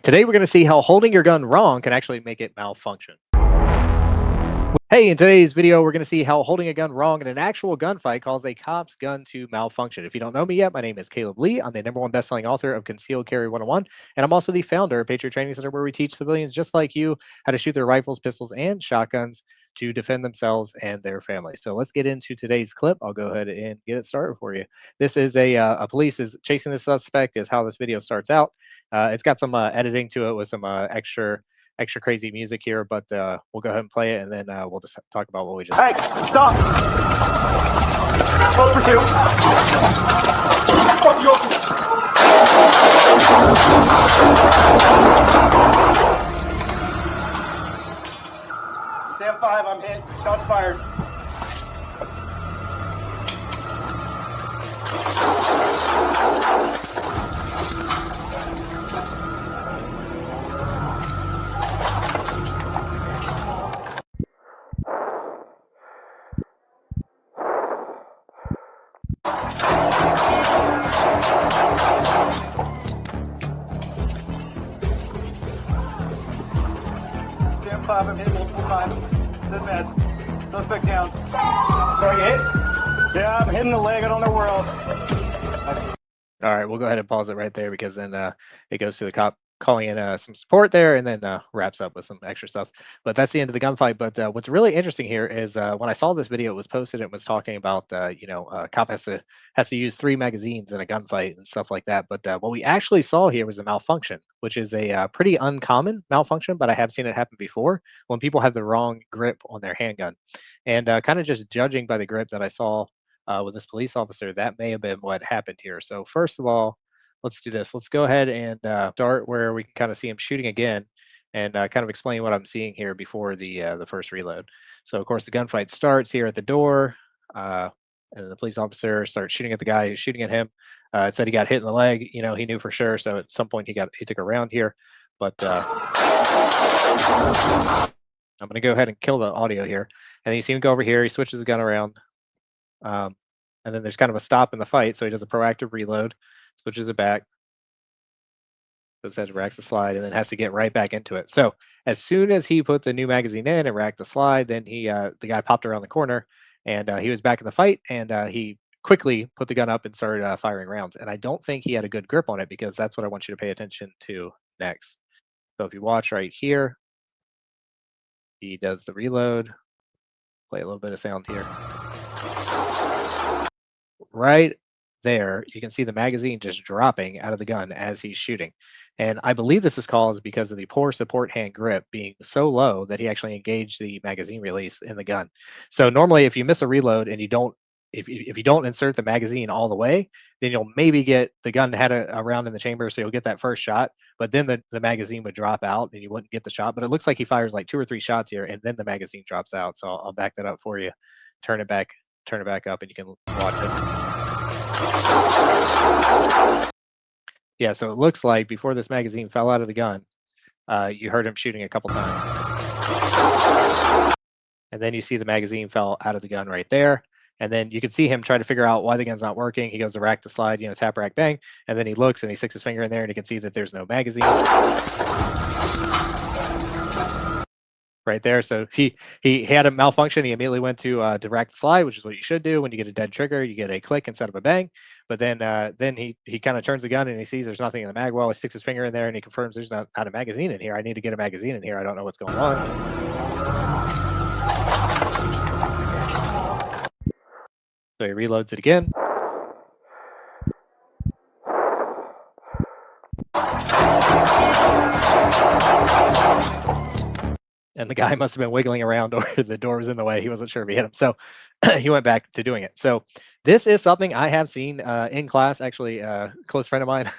Today, we're going to see how holding your gun wrong can actually make it malfunction. Hey, in today's video, we're going to see how holding a gun wrong in an actual gunfight causes a cop's gun to malfunction. If you don't know me yet, my name is Caleb Lee. I'm the #1 best-selling author of Concealed Carry 101, and I'm also the founder of Patriot Training Center, where we teach civilians just like you how to shoot their rifles, pistols, and shotguns to defend themselves and their families. So let's get into today's clip. I'll go ahead and get it started for you. This is a police is chasing the suspect is how this video starts out. It's got some editing to it with some extra crazy music here, but we'll go ahead and play it, and then we'll just talk about what we just. Hey, stop! Code pursuit. Fuck you. Sam 5, I'm hit. Shots fired. Sam 5, I'm hit multiple times. Send meds. Suspect down. Sorry, you hit? Yeah, I'm hitting the leg. I don't know where else. All right, we'll go ahead and pause it right there because then it goes to the cop calling in some support there, and then wraps up with some extra stuff. But that's the end of the gunfight. But what's really interesting here is when I saw this video, it was posted. It was talking about cop has to use 3 magazines in a gunfight and stuff like that. But what we actually saw here was a malfunction, which is a pretty uncommon malfunction, but I have seen it happen before when people have the wrong grip on their handgun. And kind of just judging by the grip that I saw with this police officer, that may have been what happened here. So first of all, let's do this. Let's go ahead and start where we can kind of see him shooting again, and kind of explain what I'm seeing here before the first reload. So of course the gunfight starts here at the door, and the police officer starts shooting at the guy who's shooting at him. It said he got hit in the leg. You know, he knew for sure. So at some point he took a round here, but I'm going to go ahead and kill the audio here. And then you see him go over here. He switches the gun around. And then there's kind of a stop in the fight, so he does a proactive reload, switches it back, goes ahead and racks the slide, and then has to get right back into it. So as soon as he put the new magazine in and racked the slide, then the guy popped around the corner, and he was back in the fight, and he quickly put the gun up and started firing rounds. And I don't think he had a good grip on it, because that's what I want you to pay attention to next. So if you watch right here, he does the reload. Play a little bit of sound here. Right there, you can see the magazine just dropping out of the gun as he's shooting. And I believe this is caused because of the poor support hand grip being so low that he actually engaged the magazine release in the gun. So normally if you miss a reload and you don't, if you don't insert the magazine all the way, then you'll maybe get the gun had a round in the chamber, so you'll get that first shot, but then the magazine would drop out and you wouldn't get the shot. But it looks like he fires like 2 or 3 shots here, and then the magazine drops out. So I'll back that up for you. Turn it back up, and you can watch it. Yeah, so it looks like before this magazine fell out of the gun, you heard him shooting a couple times. And then you see the magazine fell out of the gun right there. And then you can see him try to figure out why the gun's not working. He goes to rack the slide, tap, rack, bang. And then he looks and he sticks his finger in there, and you can see that there's no magazine right there. So he had a malfunction. He immediately went to rack the slide, which is what you should do. When you get a dead trigger, you get a click instead of a bang. But then he kind of turns the gun and he sees there's nothing in the mag well. He sticks his finger in there and he confirms there's not a magazine in here. I need to get a magazine in here. I don't know what's going on. So he reloads it again. And the guy must have been wiggling around, or the door was in the way. He wasn't sure if he hit him. So he went back to doing it. So this is something I have seen in class. Actually, a close friend of mine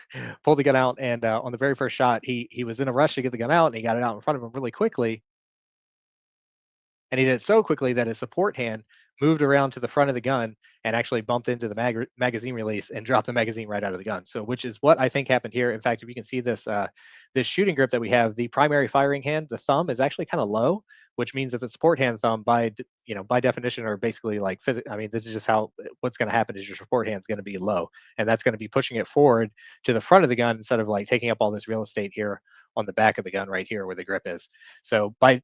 pulled the gun out, and on the very first shot, he was in a rush to get the gun out, and he got it out in front of him really quickly. And he did it so quickly that his support hand moved around to the front of the gun and actually bumped into the magazine release and dropped the magazine right out of the gun. So, which is what I think happened here. In fact, if you can see this this shooting grip that we have, the primary firing hand, the thumb is actually kind of low, which means that the support hand thumb, by definition, or basically like physics. I mean, this is just how what's going to happen is your support hand is going to be low, and that's going to be pushing it forward to the front of the gun instead of like taking up all this real estate here on the back of the gun right here where the grip is. So by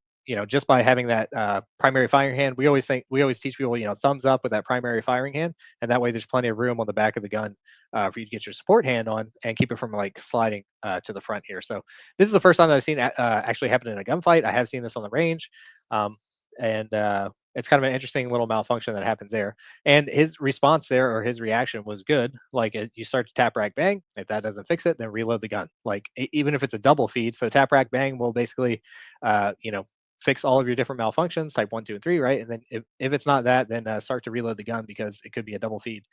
just by having that primary firing hand, we always teach people, thumbs up with that primary firing hand, and that way there's plenty of room on the back of the gun for you to get your support hand on and keep it from like sliding to the front here. So this is the first time that I've seen actually happen in a gunfight. I have seen this on the range, um, and it's kind of an interesting little malfunction that happens there. And his response there, or his reaction, was good. Like you start to tap rack bang. If that doesn't fix it, then reload the gun. Like even if it's a double feed, so tap rack bang will basically, fix all of your different malfunctions, type 1, 2, and 3, right? And then if it's not that, then start to reload the gun because it could be a double feed,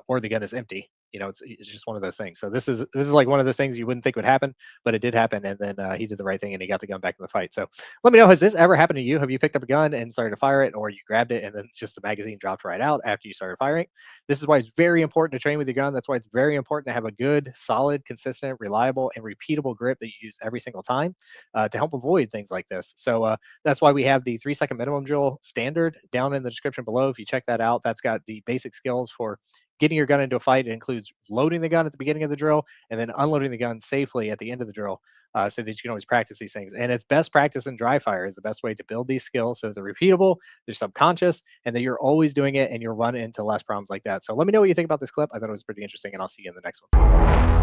or the gun is empty. It's just one of those things. So this is like one of those things you wouldn't think would happen, but it did happen. And then he did the right thing and he got the gun back in the fight. So let me know, has this ever happened to you? Have you picked up a gun and started to fire it, or you grabbed it and then just the magazine dropped right out after you started firing? This is why it's very important to train with your gun. That's why it's very important to have a good, solid, consistent, reliable, and repeatable grip that you use every single time to help avoid things like this. So that's why we have the 3-second minimum drill standard down in the description below. If you check that out, that's got the basic skills for getting your gun into a fight. It includes loading the gun at the beginning of the drill and then unloading the gun safely at the end of the drill, so that you can always practice these things. And it's best practice in dry fire is the best way to build these skills so they're repeatable, they're subconscious, and that you're always doing it and you'll run into less problems like that. So let me know what you think about this clip. I thought it was pretty interesting, and I'll see you in the next one.